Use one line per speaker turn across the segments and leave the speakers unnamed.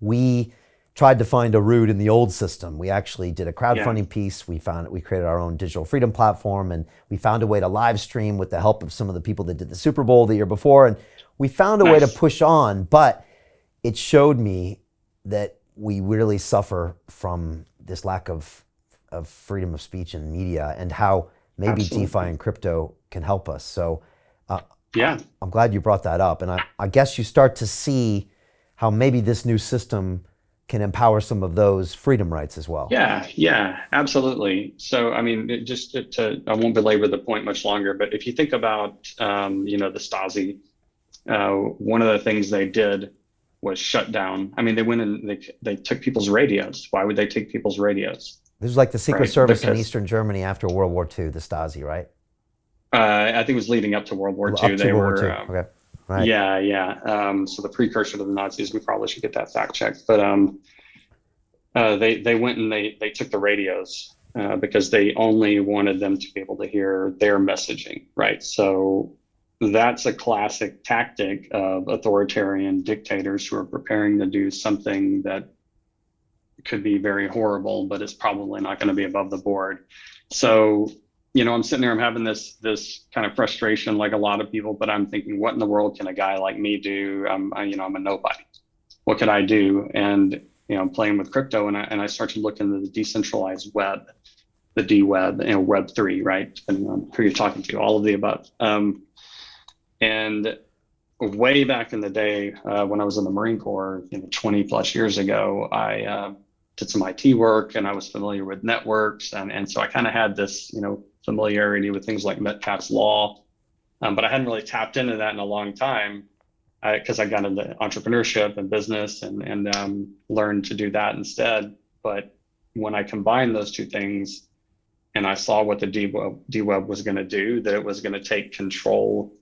we tried to find a root in the old system. We actually did a crowdfunding piece. We created our own digital freedom platform, and we found a way to live stream with the help of some of the people that did the Super Bowl the year before. And we found a way to push on, but it showed me that we really suffer from this lack of freedom of speech and media, and how maybe DeFi and crypto can help us. So I'm glad you brought that up. And I guess you start to see how maybe this new system can empower some of those freedom rights as well.
Yeah, absolutely. So, I mean, I won't belabor the point much longer, but if you think about, the Stasi, one of the things they did was shut down. I mean, they went and they took people's radios. Why would they take people's radios?
This was like the Secret Service in Eastern Germany after World War II, the Stasi, right?
I think it was leading up to World War II.
Okay. Right.
Yeah. So the precursor to the Nazis, we probably should get that fact checked. But they went and they took the radios because they only wanted them to be able to hear their messaging, right? So that's a classic tactic of authoritarian dictators who are preparing to do something that could be very horrible, but it's probably not going to be above the board. So, I'm sitting there, I'm having this kind of frustration like a lot of people, but I'm thinking, what in the world can a guy like me do? I'm a nobody. What could I do? And, I'm playing with crypto, and I start to look into the decentralized web, the D-Web, Web3, right? Depending on who you're talking to, all of the above. And way back in the day, when I was in the Marine Corps, 20 plus years ago, I did some IT work, and I was familiar with networks. And so I kind of had this, familiarity with things like Metcalfe's Law. But I hadn't really tapped into that in a long time because I got into entrepreneurship and business and learned to do that instead. But when I combined those two things and I saw what the D-Web was going to do, that it was going to take control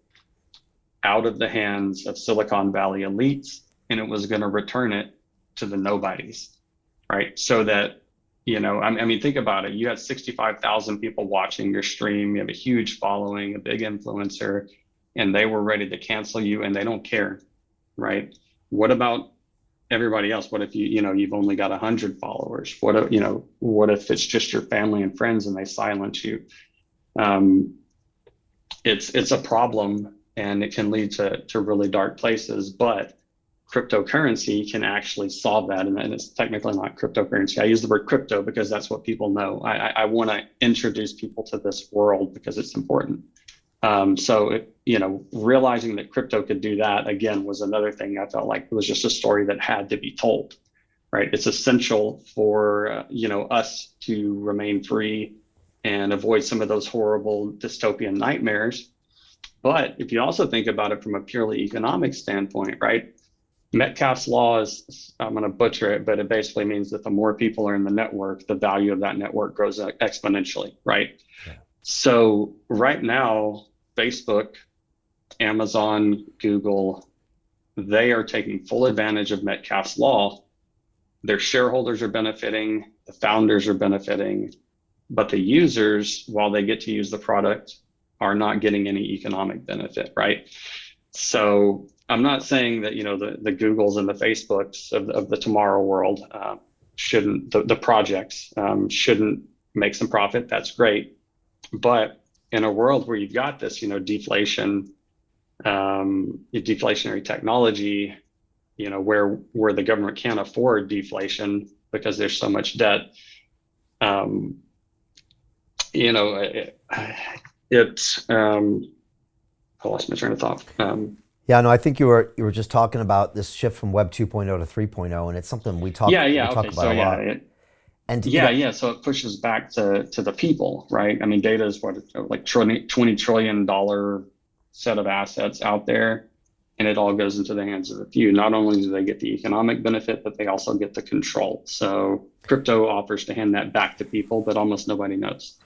out of the hands of Silicon Valley elites, and it was going to return it to the nobodies, right? So that, I mean, think about it. You had 65,000 people watching your stream. You have a huge following, a big influencer, and they were ready to cancel you, and they don't care, right? What about everybody else? What if you've only got 100 followers? What if it's just your family and friends and they silence you? It's a problem, and it can lead to really dark places, but cryptocurrency can actually solve that. And it's technically not cryptocurrency. I use the word crypto because that's what people know. I want to introduce people to this world because it's important. So realizing that crypto could do that, again, was another thing I felt like it was just a story that had to be told, right? It's essential for, us to remain free and avoid some of those horrible dystopian nightmares. But if you also think about it from a purely economic standpoint, right? Metcalfe's Law is, I'm going to butcher it, but it basically means that the more people are in the network, the value of that network grows exponentially, right? Yeah. So right now, Facebook, Amazon, Google, they are taking full advantage of Metcalfe's Law. Their shareholders are benefiting, the founders are benefiting, but the users, while they get to use the product, are not getting any economic benefit, right? So I'm not saying that, the Googles and the Facebooks of the tomorrow world the projects shouldn't make some profit. That's great. But in a world where you've got this, deflation, deflationary technology, where the government can't afford deflation because there's so much debt, I lost my train of thought.
Yeah, no, I think you were just talking about this shift from Web 2.0 to 3.0, and it's something we talk about a lot.
So it pushes back to the people, right? I mean, data is like $20 trillion set of assets out there, and it all goes into the hands of a few. Not only do they get the economic benefit, but they also get the control. So crypto offers to hand that back to people, but almost nobody knows.